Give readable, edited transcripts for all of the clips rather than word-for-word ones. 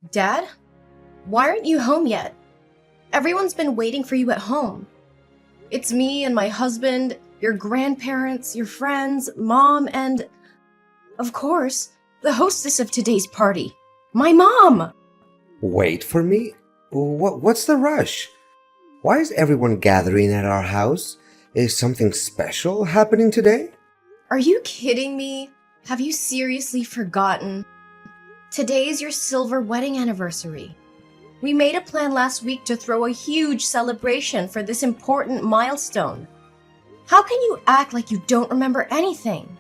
Dad? Why aren't you home yet? Everyone's been waiting for you at home. It's me and my husband, your grandparents, your friends, Mom, and, of course, the hostess of today's party, my mom! Wait for me? What's the rush? Why is everyone gathering at our house? Is something special happening today? Are you kidding me? Have you seriously forgotten? Today is your silver wedding anniversary. We made a plan last week to throw a huge celebration for this important milestone. How can you act like you don't remember anything?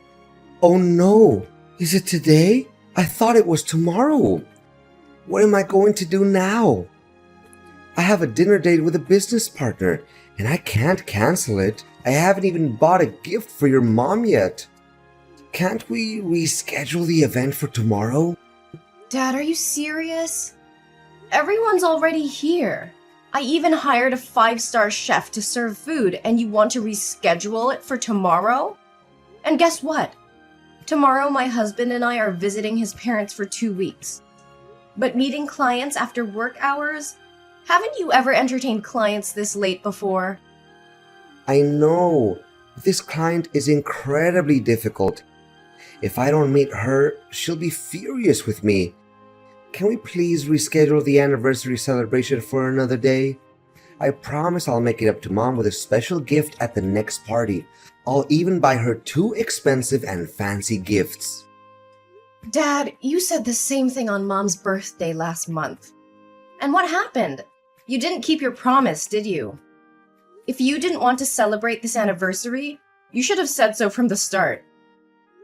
Oh no! Is it today? I thought it was tomorrow. What am I going to do now? I have a dinner date with a business partner, and I can't cancel it. I haven't even bought a gift for your mom yet. Can't we reschedule the event for tomorrow? Dad, are you serious? Everyone's already here. I even hired a 5-star chef to serve food, and you want to reschedule it for tomorrow? And guess what? Tomorrow my husband and I are visiting his parents for 2 weeks. But meeting clients after work hours? Haven't you ever entertained clients this late before? I know. This client is incredibly difficult. If I don't meet her, she'll be furious with me. Can we please reschedule the anniversary celebration for another day? I promise I'll make it up to Mom with a special gift at the next party. I'll even buy her 2 expensive and fancy gifts. Dad, you said the same thing on Mom's birthday last month. And what happened? You didn't keep your promise, did you? If you didn't want to celebrate this anniversary, you should have said so from the start.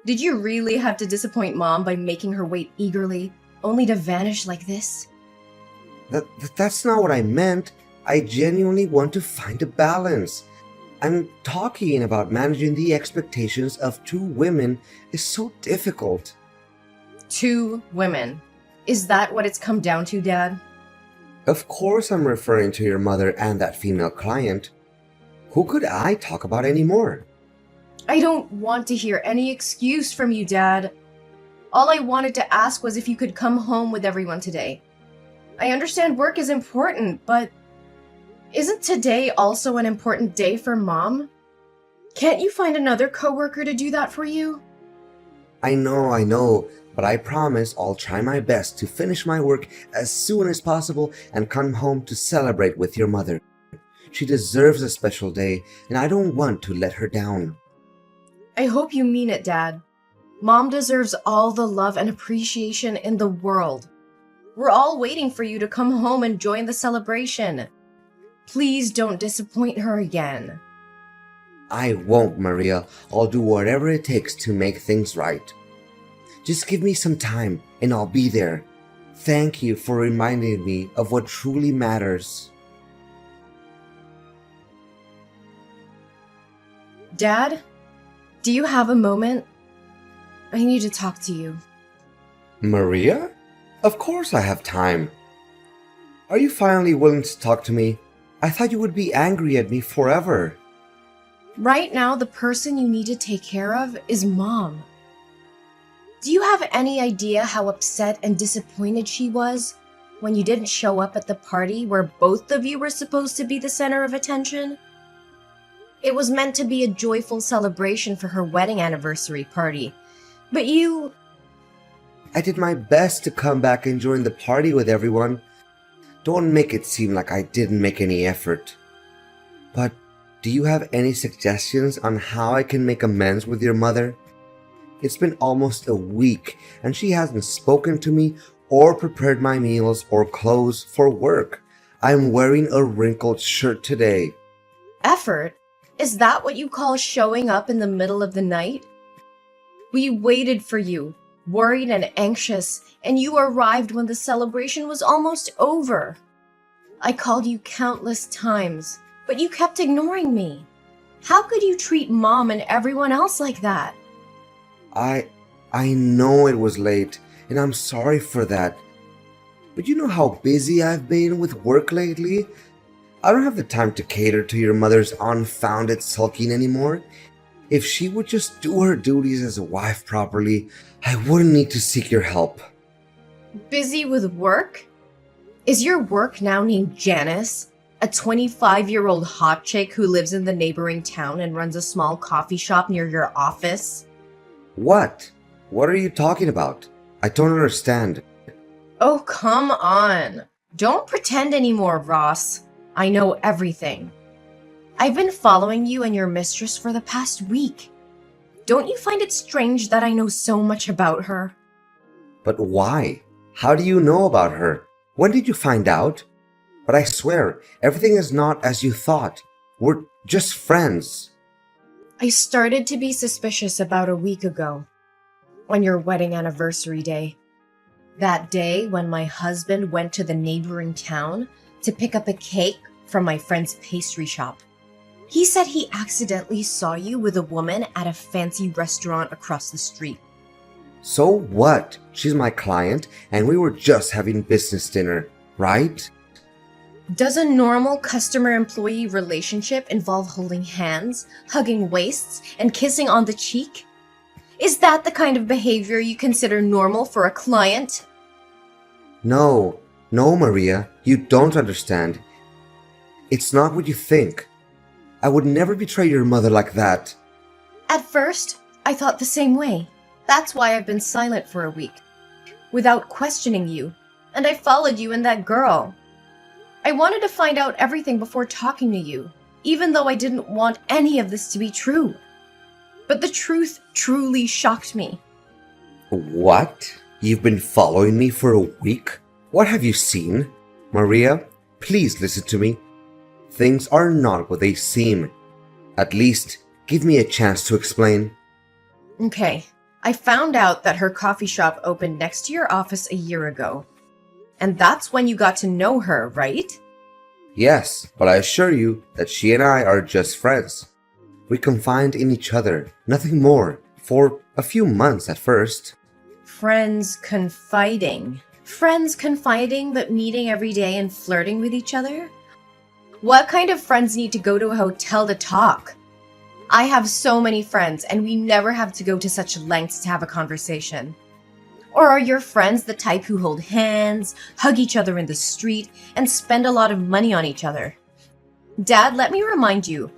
Did you really have to disappoint Mom by making her wait eagerly, only to vanish like this? That's not what I meant. I genuinely want to find a balance. I'm talking about managing the expectations of 2 women is so difficult. 2 women. Is that what it's come down to, Dad? Of course I'm referring to your mother and that female client. Who could I talk about anymore? I don't want to hear any excuse from you, Dad. All I wanted to ask was if you could come home with everyone today. I understand work is important, but isn't today also an important day for Mom? Can't you find another coworker to do that for you? I know, but I promise I'll try my best to finish my work as soon as possible and come home to celebrate with your mother. She deserves a special day, and I don't want to let her down. I hope you mean it, Dad. Mom deserves all the love and appreciation in the world. We're all waiting for you to come home and join the celebration. Please don't disappoint her again. I won't, Maria. I'll do whatever it takes to make things right. Just give me some time, and I'll be there. Thank you for reminding me of what truly matters. Dad, do you have a moment? I need to talk to you. Maria? Of course I have time. Are you finally willing to talk to me? I thought you would be angry at me forever. Right now, the person you need to take care of is Mom. Do you have any idea how upset and disappointed she was when you didn't show up at the party where both of you were supposed to be the center of attention? It was meant to be a joyful celebration for her wedding anniversary party, but you... I did my best to come back and join the party with everyone. Don't make it seem like I didn't make any effort. But do you have any suggestions on how I can make amends with your mother? It's been almost a week, and she hasn't spoken to me or prepared my meals or clothes for work. I'm wearing a wrinkled shirt today. Effort? Is that what you call showing up in the middle of the night? We waited for you, worried and anxious, and you arrived when the celebration was almost over. I called you countless times, but you kept ignoring me. How could you treat Mom and everyone else like that? I know it was late, and I'm sorry for that. But you know how busy I've been with work lately? I don't have the time to cater to your mother's unfounded sulking anymore. If she would just do her duties as a wife properly, I wouldn't need to seek your help. Busy with work? Is your work now named Janice? A 25-year-old hot chick who lives in the neighboring town and runs a small coffee shop near your office? What? What are you talking about? I don't understand. Oh, come on. Don't pretend anymore, Ross. I know everything. I've been following you and your mistress for the past week. Don't you find it strange that I know so much about her? But why? How do you know about her? When did you find out? But I swear, everything is not as you thought. We're just friends. I started to be suspicious about a week ago, on your wedding anniversary day. That day when my husband went to the neighboring town to pick up a cake from my friend's pastry shop. He said he accidentally saw you with a woman at a fancy restaurant across the street. So what? She's my client, and we were just having business dinner, right? Does a normal customer-employee relationship involve holding hands, hugging waists, and kissing on the cheek? Is that the kind of behavior you consider normal for a client? No, Maria, you don't understand. It's not what you think. I would never betray your mother like that. At first, I thought the same way. That's why I've been silent for a week, without questioning you, and I followed you and that girl. I wanted to find out everything before talking to you, even though I didn't want any of this to be true. But the truth truly shocked me. What? You've been following me for a week? What have you seen? Maria, please listen to me. Things are not what they seem. At least, give me a chance to explain. Okay, I found out that her coffee shop opened next to your office a year ago. And that's when you got to know her, right? Yes, but I assure you that she and I are just friends. We confide in each other, nothing more, for a few months at first. Friends confiding. Friends confiding but meeting every day and flirting with each other? What kind of friends need to go to a hotel to talk? I have so many friends and we never have to go to such lengths to have a conversation. Or are your friends the type who hold hands, hug each other in the street, and spend a lot of money on each other? Dad, let me remind you,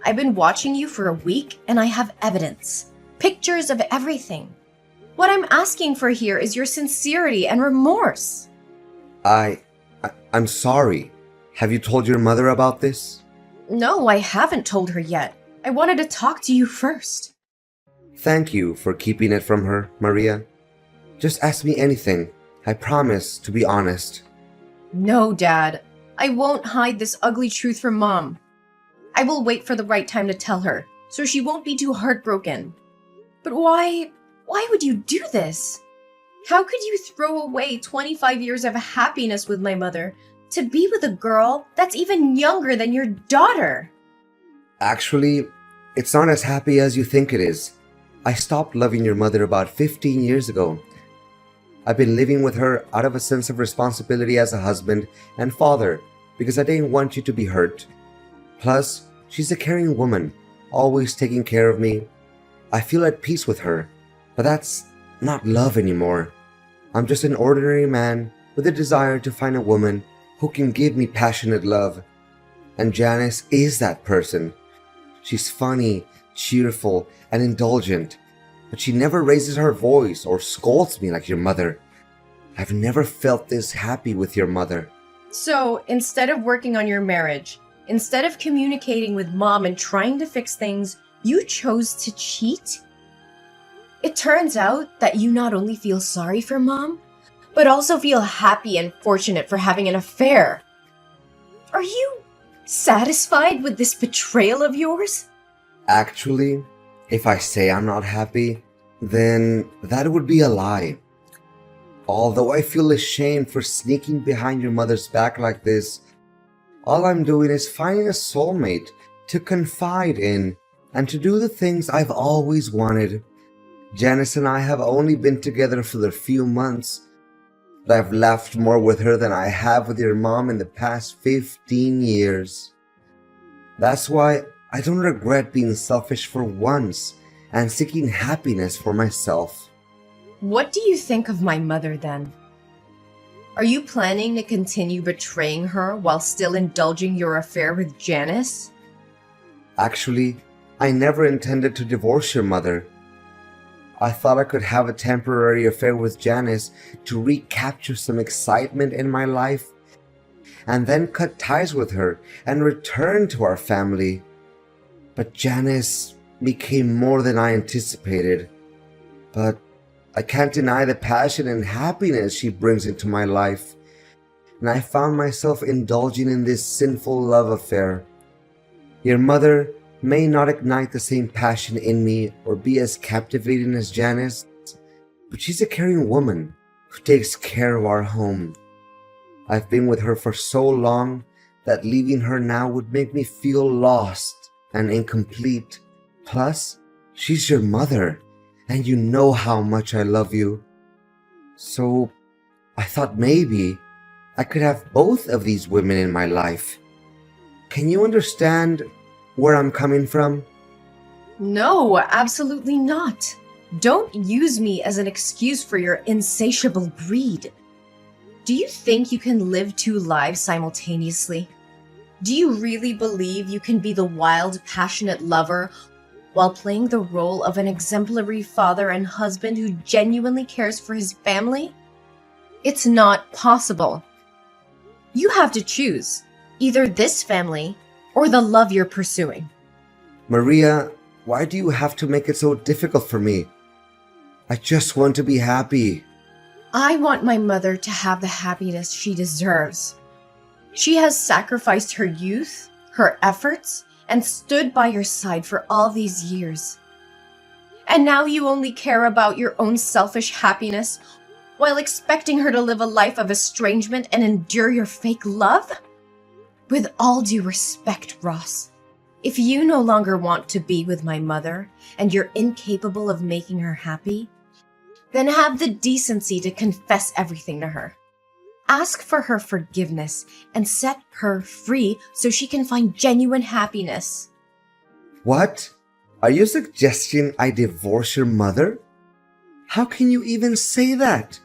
I've been watching you for a week and I have evidence. Pictures of everything. What I'm asking for here is your sincerity and remorse. I'm sorry. Have you told your mother about this? No, I haven't told her yet. I wanted to talk to you first. Thank you for keeping it from her, Maria. Just ask me anything. I promise to be honest. No, Dad. I won't hide this ugly truth from Mom. I will wait for the right time to tell her, so she won't be too heartbroken. But why would you do this? How could you throw away 25 years of happiness with my mother to be with a girl that's even younger than your daughter? Actually, it's not as happy as you think it is. I stopped loving your mother about 15 years ago. I've been living with her out of a sense of responsibility as a husband and father because I didn't want you to be hurt. Plus, she's a caring woman, always taking care of me. I feel at peace with her, but that's not love anymore. I'm just an ordinary man with a desire to find a woman who can give me passionate love. And Janice is that person. She's funny, cheerful, and indulgent, but she never raises her voice or scolds me like your mother. I've never felt this happy with your mother. So, instead of working on your marriage, instead of communicating with Mom and trying to fix things, you chose to cheat? It turns out that you not only feel sorry for Mom, but also feel happy and fortunate for having an affair. Are you satisfied with this betrayal of yours? Actually, if I say I'm not happy, then that would be a lie. Although I feel ashamed for sneaking behind your mother's back like this, all I'm doing is finding a soulmate to confide in and to do the things I've always wanted. Janice and I have only been together for a few months, but I've laughed more with her than I have with your mom in the past 15 years. That's why I don't regret being selfish for once and seeking happiness for myself. What do you think of my mother then? Are you planning to continue betraying her while still indulging your affair with Janice? Actually, I never intended to divorce your mother. I thought I could have a temporary affair with Janice to recapture some excitement in my life, and then cut ties with her and return to our family. But Janice became more than I anticipated. But I can't deny the passion and happiness she brings into my life, and I found myself indulging in this sinful love affair. Your mother may not ignite the same passion in me or be as captivating as Janice, but she's a caring woman who takes care of our home. I've been with her for so long that leaving her now would make me feel lost and incomplete. Plus, she's your mother, and you know how much I love you. So, I thought maybe I could have both of these women in my life. Can you understand where I'm coming from? No, absolutely not. Don't use me as an excuse for your insatiable greed. Do you think you can live two lives simultaneously? Do you really believe you can be the wild, passionate lover while playing the role of an exemplary father and husband who genuinely cares for his family? It's not possible. You have to choose either this family or the love you're pursuing. Maria, why do you have to make it so difficult for me? I just want to be happy. I want my mother to have the happiness she deserves. She has sacrificed her youth, her efforts, and stood by your side for all these years. And now you only care about your own selfish happiness while expecting her to live a life of estrangement and endure your fake love? With all due respect, Ross, if you no longer want to be with my mother and you're incapable of making her happy, then have the decency to confess everything to her. Ask for her forgiveness and set her free so she can find genuine happiness. What? Are you suggesting I divorce your mother? How can you even say that?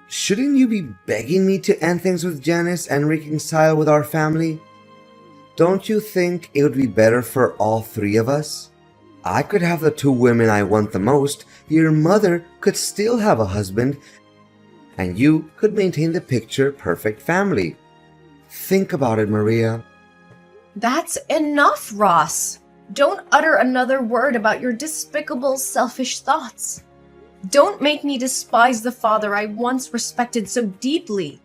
Shouldn't you be begging me to end things with Janice and reconcile with our family? Don't you think it would be better for all three of us? I could have the two women I want the most, your mother could still have a husband, and you could maintain the picture-perfect family. Think about it, Maria. That's enough, Ross. Don't utter another word about your despicable, selfish thoughts. Don't make me despise the father I once respected so deeply.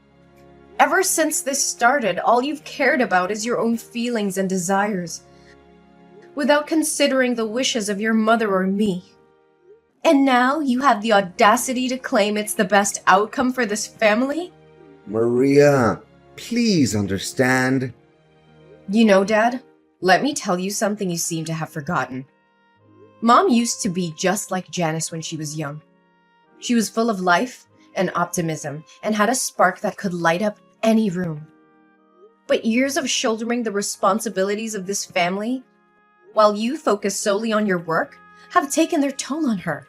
Ever since this started, all you've cared about is your own feelings and desires, without considering the wishes of your mother or me. And now you have the audacity to claim it's the best outcome for this family? Maria, please understand. You know, Dad, let me tell you something you seem to have forgotten. Mom used to be just like Janice when she was young. She was full of life and optimism and had a spark that could light up any room. But years of shouldering the responsibilities of this family, while you focus solely on your work, have taken their toll on her.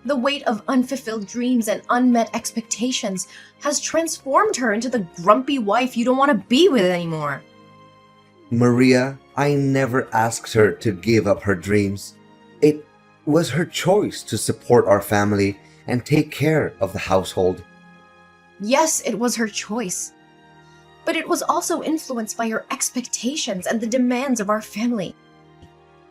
The weight of unfulfilled dreams and unmet expectations has transformed her into the grumpy wife you don't want to be with anymore. Maria, I never asked her to give up her dreams. It was her choice to support our family and take care of the household. Yes, it was her choice. But it was also influenced by her expectations and the demands of our family.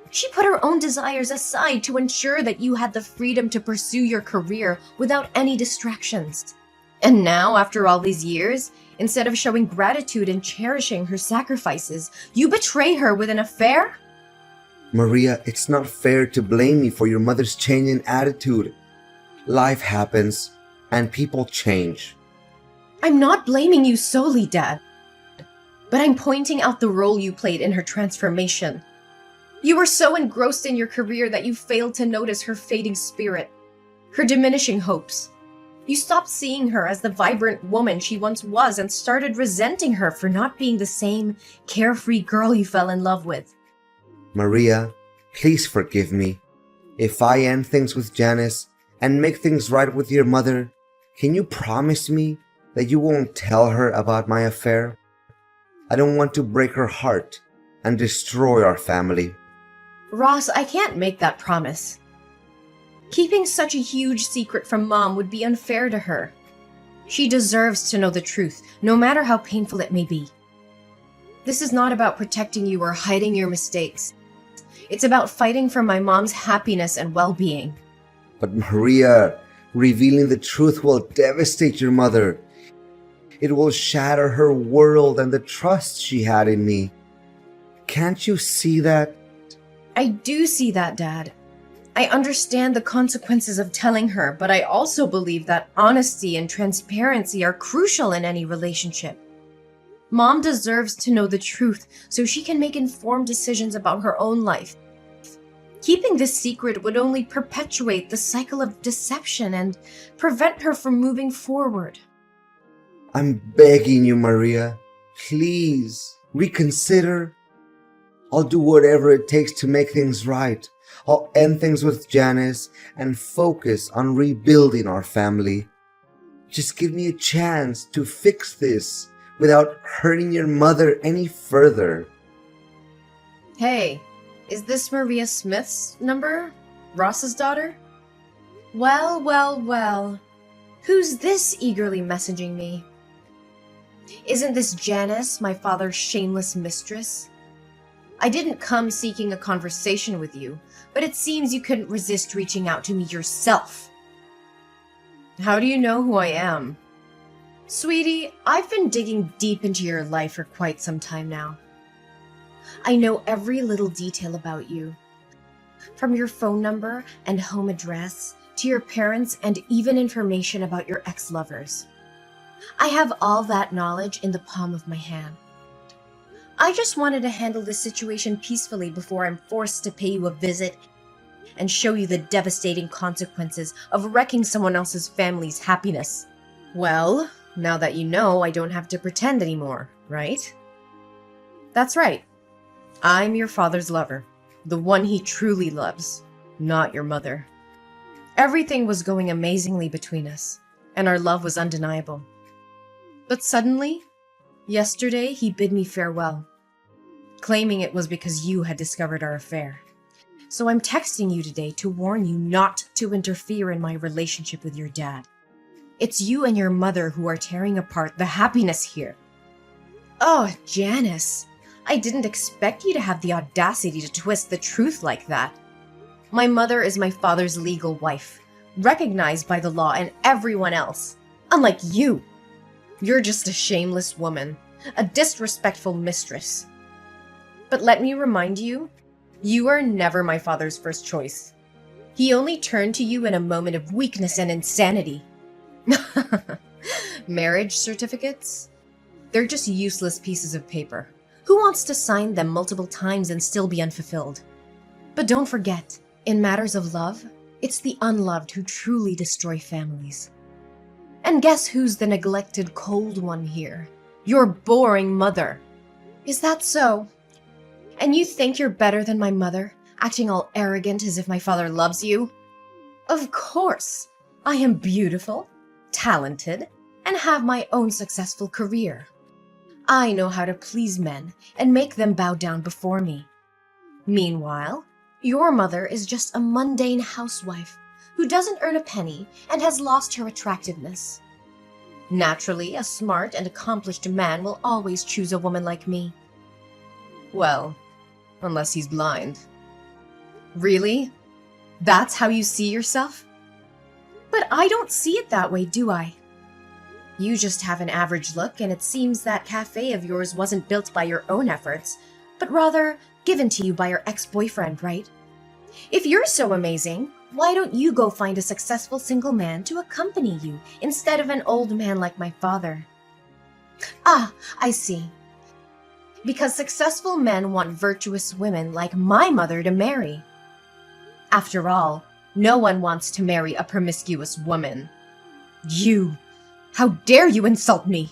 She put her own desires aside to ensure that you had the freedom to pursue your career without any distractions. And now, after all these years, instead of showing gratitude and cherishing her sacrifices, you betray her with an affair? Maria, it's not fair to blame me for your mother's change in attitude. Life happens, and people change. I'm not blaming you solely, Dad, but I'm pointing out the role you played in her transformation. You were so engrossed in your career that you failed to notice her fading spirit, her diminishing hopes. You stopped seeing her as the vibrant woman she once was and started resenting her for not being the same carefree girl you fell in love with. Maria, please forgive me. If I end things with Janice and make things right with your mother, can you promise me that you won't tell her about my affair? I don't want to break her heart and destroy our family. Ross, I can't make that promise. Keeping such a huge secret from Mom would be unfair to her. She deserves to know the truth, no matter how painful it may be. This is not about protecting you or hiding your mistakes. It's about fighting for my mom's happiness and well-being. But Maria, revealing the truth will devastate your mother. It will shatter her world and the trust she had in me. Can't you see that? I do see that, Dad. I understand the consequences of telling her, but I also believe that honesty and transparency are crucial in any relationship. Mom deserves to know the truth so she can make informed decisions about her own life. Keeping this secret would only perpetuate the cycle of deception and prevent her from moving forward. I'm begging you, Maria. Please, reconsider. I'll do whatever it takes to make things right. I'll end things with Janice and focus on rebuilding our family. Just give me a chance to fix this without hurting your mother any further. Hey, is this Maria Smith's number? Ross's daughter? Well. Who's this eagerly messaging me? Isn't this Janice, my father's shameless mistress? I didn't come seeking a conversation with you, but it seems you couldn't resist reaching out to me yourself. How do you know who I am? Sweetie, I've been digging deep into your life for quite some time now. I know every little detail about you. From your phone number and home address, to your parents, and even information about your ex-lovers. I have all that knowledge in the palm of my hand. I just wanted to handle this situation peacefully before I'm forced to pay you a visit and show you the devastating consequences of wrecking someone else's family's happiness. Well, now that you know, I don't have to pretend anymore, right? That's right. I'm your father's lover, the one he truly loves, not your mother. Everything was going amazingly between us, and our love was undeniable. But suddenly, yesterday, he bid me farewell, claiming it was because you had discovered our affair. So I'm texting you today to warn you not to interfere in my relationship with your dad. It's you and your mother who are tearing apart the happiness here. Oh, Janice, I didn't expect you to have the audacity to twist the truth like that. My mother is my father's legal wife, recognized by the law and everyone else. Unlike you. You're just a shameless woman, a disrespectful mistress. But let me remind you, you are never my father's first choice. He only turned to you in a moment of weakness and insanity. Marriage certificates? They're just useless pieces of paper. Who wants to sign them multiple times and still be unfulfilled? But don't forget, in matters of love, it's the unloved who truly destroy families. And guess who's the neglected cold one here? Your boring mother. Is that so? And you think you're better than my mother, acting all arrogant as if my father loves you? Of course. I am beautiful, talented, and have my own successful career. I know how to please men and make them bow down before me. Meanwhile, your mother is just a mundane housewife who doesn't earn a penny and has lost her attractiveness. Naturally, a smart and accomplished man will always choose a woman like me. Well, unless he's blind. Really? That's how you see yourself? But I don't see it that way, do I? You just have an average look, and it seems that cafe of yours wasn't built by your own efforts, but rather given to you by your ex-boyfriend, right? If you're so amazing, why don't you go find a successful single man to accompany you instead of an old man like my father? Ah, I see. Because successful men want virtuous women like my mother to marry. After all, no one wants to marry a promiscuous woman. You! How dare you insult me!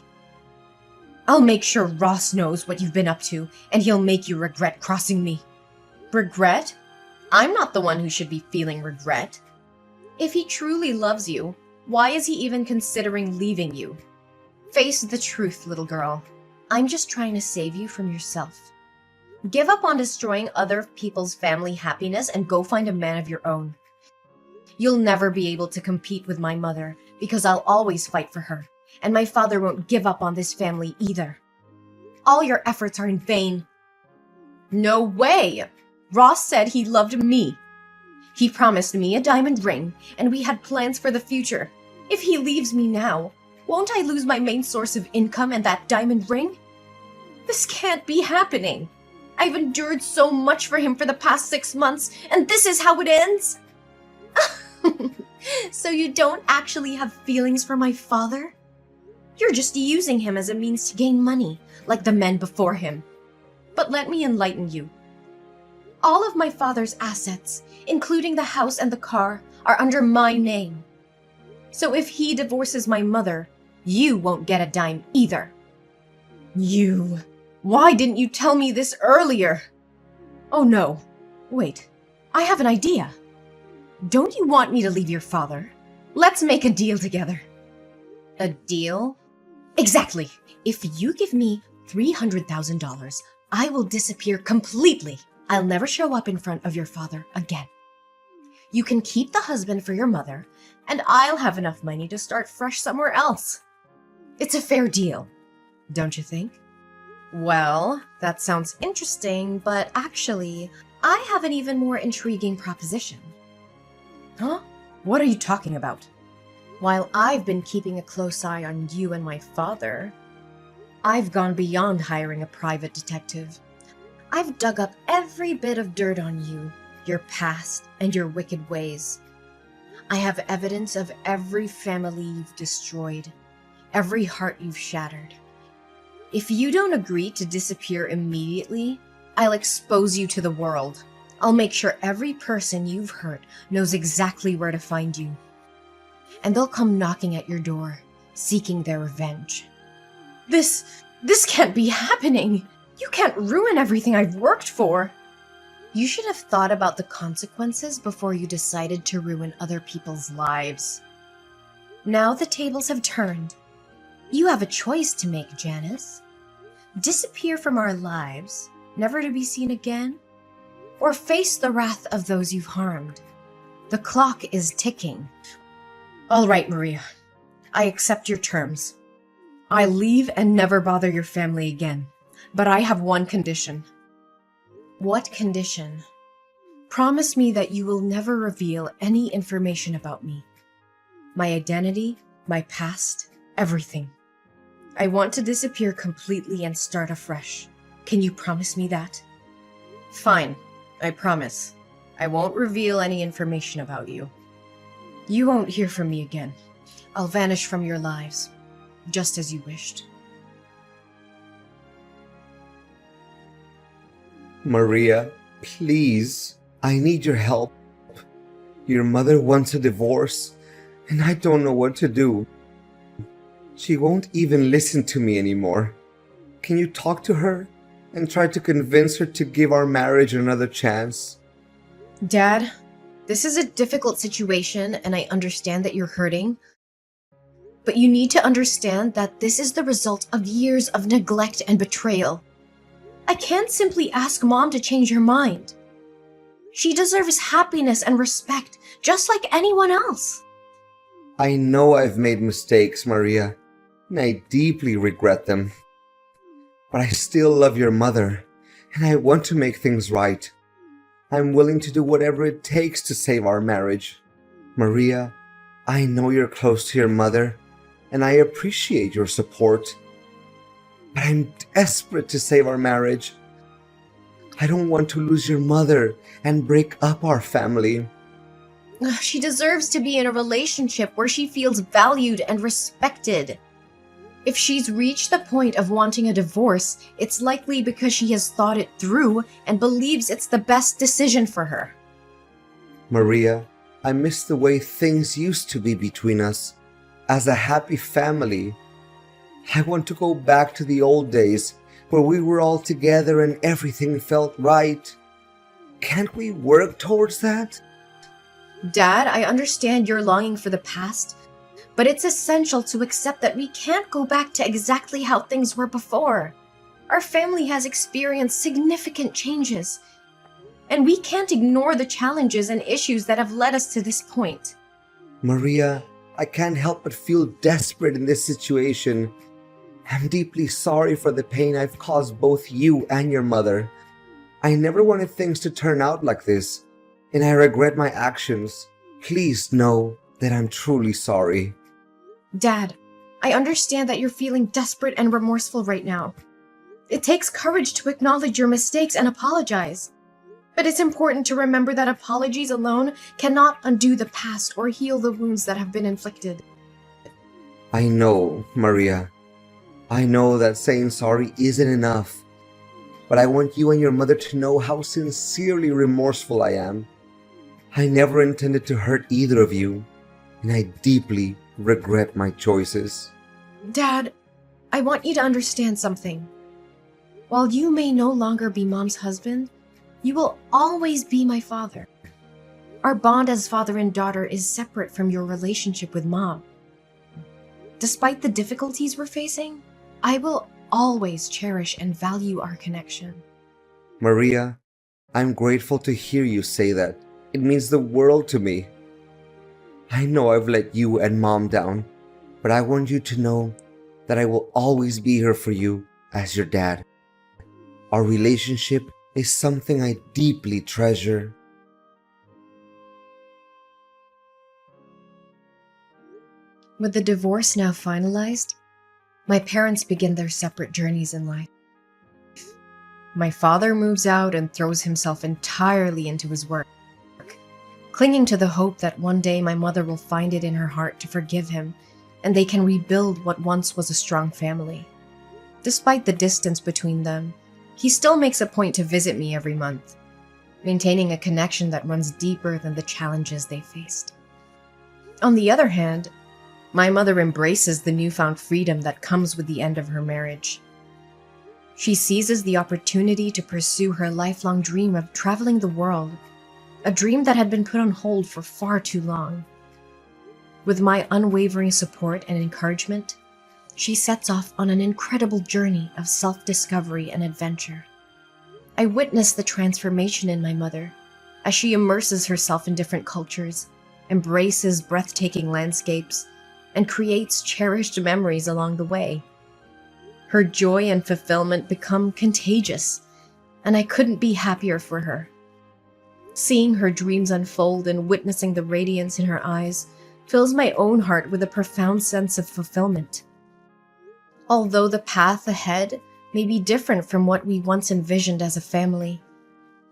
I'll make sure Ross knows what you've been up to, and he'll make you regret crossing me. Regret? I'm not the one who should be feeling regret. If he truly loves you, why is he even considering leaving you? Face the truth, little girl. I'm just trying to save you from yourself. Give up on destroying other people's family happiness and go find a man of your own. You'll never be able to compete with my mother because I'll always fight for her, and my father won't give up on this family either. All your efforts are in vain. No way! Ross said he loved me. He promised me a diamond ring, and we had plans for the future. If he leaves me now, won't I lose my main source of income and that diamond ring? This can't be happening. I've endured so much for him for the past 6 months, and this is how it ends? So you don't actually have feelings for my father? You're just using him as a means to gain money, like the men before him. But let me enlighten you. All of my father's assets, including the house and the car, are under my name. So if he divorces my mother, you won't get a dime either. You... Why didn't you tell me this earlier? Oh no. Wait. I have an idea. Don't you want me to leave your father? Let's make a deal together. A deal? Exactly. If you give me $300,000, I will disappear completely. I'll never show up in front of your father again. You can keep the husband for your mother, and I'll have enough money to start fresh somewhere else. It's a fair deal, don't you think? Well, that sounds interesting, but actually, I have an even more intriguing proposition. Huh? What are you talking about? While I've been keeping a close eye on you and my father, I've gone beyond hiring a private detective. I've dug up every bit of dirt on you, your past, and your wicked ways. I have evidence of every family you've destroyed, every heart you've shattered. If you don't agree to disappear immediately, I'll expose you to the world. I'll make sure every person you've hurt knows exactly where to find you. And they'll come knocking at your door, seeking their revenge. This can't be happening! You can't ruin everything I've worked for! You should have thought about the consequences before you decided to ruin other people's lives. Now the tables have turned. You have a choice to make, Janice. Disappear from our lives, never to be seen again, or face the wrath of those you've harmed. The clock is ticking. All right, Maria. I accept your terms. I leave and never bother your family again. But I have one condition. What condition? Promise me that you will never reveal any information about me. My identity, my past, everything. I want to disappear completely and start afresh. Can you promise me that? Fine, I promise. I won't reveal any information about you. You won't hear from me again. I'll vanish from your lives, just as you wished. Maria, please, I need your help. Your mother wants a divorce, and I don't know what to do. She won't even listen to me anymore. Can you talk to her and try to convince her to give our marriage another chance? Dad, this is a difficult situation, and I understand that you're hurting. But you need to understand that this is the result of years of neglect and betrayal. I can't simply ask Mom to change her mind. She deserves happiness and respect, just like anyone else. I know I've made mistakes, Maria, and I deeply regret them. But I still love your mother, and I want to make things right. I'm willing to do whatever it takes to save our marriage. Maria, I know you're close to your mother, and I appreciate your support. But I'm desperate to save our marriage. I don't want to lose your mother and break up our family. She deserves to be in a relationship where she feels valued and respected. If she's reached the point of wanting a divorce, it's likely because she has thought it through and believes it's the best decision for her. Maria, I miss the way things used to be between us. As a happy family, I want to go back to the old days where we were all together and everything felt right. Can't we work towards that? Dad, I understand you're longing for the past, but it's essential to accept that we can't go back to exactly how things were before. Our family has experienced significant changes, and we can't ignore the challenges and issues that have led us to this point. Maria, I can't help but feel desperate in this situation. I'm deeply sorry for the pain I've caused both you and your mother. I never wanted things to turn out like this, and I regret my actions. Please know that I'm truly sorry. Dad, I understand that you're feeling desperate and remorseful right now. It takes courage to acknowledge your mistakes and apologize. But it's important to remember that apologies alone cannot undo the past or heal the wounds that have been inflicted. I know, Maria. I know that saying sorry isn't enough. But I want you and your mother to know how sincerely remorseful I am. I never intended to hurt either of you, and I deeply regret my choices. Dad, I want you to understand something. While you may no longer be Mom's husband, you will always be my father. Our bond as father and daughter is separate from your relationship with Mom. Despite the difficulties we're facing, I will always cherish and value our connection. Maria, I'm grateful to hear you say that. It means the world to me. I know I've let you and Mom down, but I want you to know that I will always be here for you as your dad. Our relationship is something I deeply treasure. With the divorce now finalized, my parents begin their separate journeys in life. My father moves out and throws himself entirely into his work, clinging to the hope that one day my mother will find it in her heart to forgive him and they can rebuild what once was a strong family. Despite the distance between them, he still makes a point to visit me every month, maintaining a connection that runs deeper than the challenges they faced. On the other hand, my mother embraces the newfound freedom that comes with the end of her marriage. She seizes the opportunity to pursue her lifelong dream of traveling the world, a dream that had been put on hold for far too long. With my unwavering support and encouragement, she sets off on an incredible journey of self-discovery and adventure. I witness the transformation in my mother as she immerses herself in different cultures, embraces breathtaking landscapes, and creates cherished memories along the way. Her joy and fulfillment become contagious, and I couldn't be happier for her. Seeing her dreams unfold and witnessing the radiance in her eyes fills my own heart with a profound sense of fulfillment. Although the path ahead may be different from what we once envisioned as a family,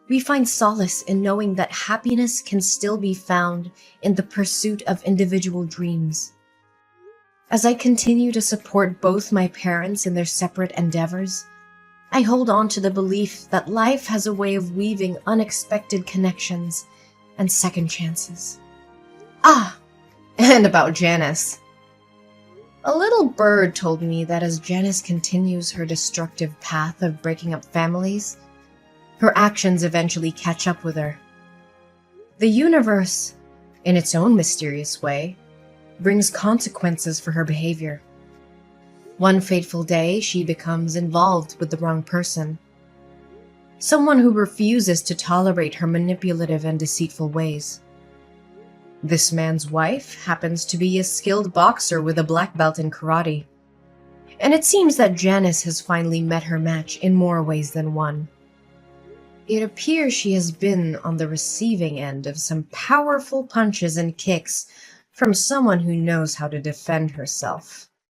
we find solace in knowing that happiness can still be found in the pursuit of individual dreams. As I continue to support both my parents in their separate endeavors, I hold on to the belief that life has a way of weaving unexpected connections and second chances. And about Janice. A little bird told me that as Janice continues her destructive path of breaking up families, her actions eventually catch up with her. The universe, in its own mysterious way, brings consequences for her behavior. One fateful day, she becomes involved with the wrong person, someone who refuses to tolerate her manipulative and deceitful ways. This man's wife happens to be a skilled boxer with a black belt in karate, and it seems that Janice has finally met her match in more ways than one. It appears she has been on the receiving end of some powerful punches and kicks from someone who knows how to defend herself.